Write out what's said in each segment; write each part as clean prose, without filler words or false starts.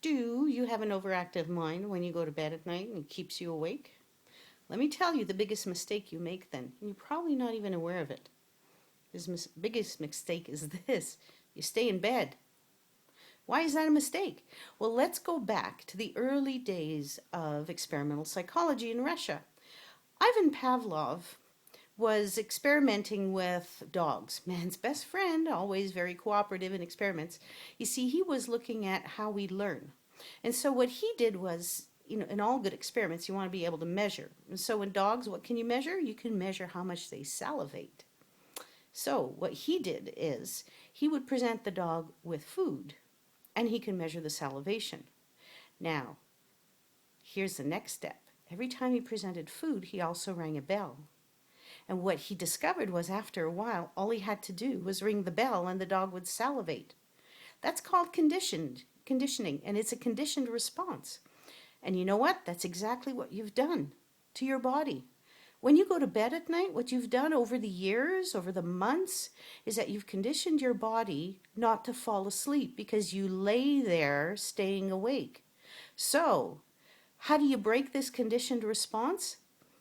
Do you have an overactive mind when you go to bed at night and it keeps you awake? Let me tell you the biggest mistake you make then. And you're probably not even aware of it. This biggest mistake is this. You stay in bed. Why is that a mistake? Well, let's go back to the early days of experimental psychology in Russia. Ivan Pavlov was experimenting with dogs, man's best friend, always very cooperative in experiments. You see, he was looking at how we learn. And so what he did was, in all good experiments, you want to be able to measure. And so in dogs, what can you measure? You can measure how much they salivate. So what he did is he would present the dog with food, and he can measure the salivation. Now, here's the next step. Every time he presented food, he also rang a bell. And what he discovered was after a while, all he had to do was ring the bell and the dog would salivate. That's called conditioning, and it's a conditioned response. And you know what? That's exactly what you've done to your body. When you go to bed at night, what you've done over the years, over the months, is that you've conditioned your body not to fall asleep because you lay there staying awake. So, how do you break this conditioned response?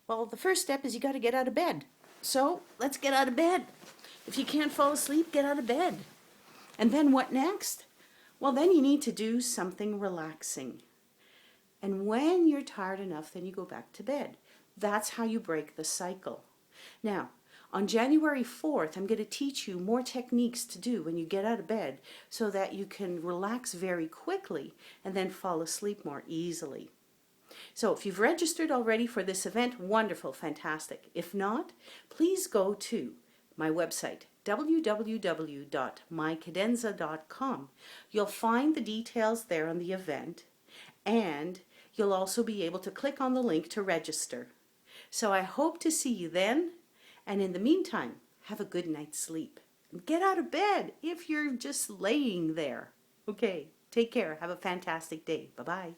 Well, the first step is you got to get out of bed. So, let's get out of bed. If you can't fall asleep, get out of bed. And then what next? Well, then you need to do something relaxing. And when you're tired enough, then you go back to bed. That's how you break the cycle. Now, on January 4th, I'm going to teach you more techniques to do when you get out of bed so that you can relax very quickly and then fall asleep more easily. So if you've registered already for this event, wonderful, fantastic. If not, please go to my website, www.mycadenza.com. You'll find the details there on the event, and you'll also be able to click on the link to register. So I hope to see you then, and in the meantime, have a good night's sleep. And get out of bed if you're just laying there. Okay, take care. Have a fantastic day. Bye-bye.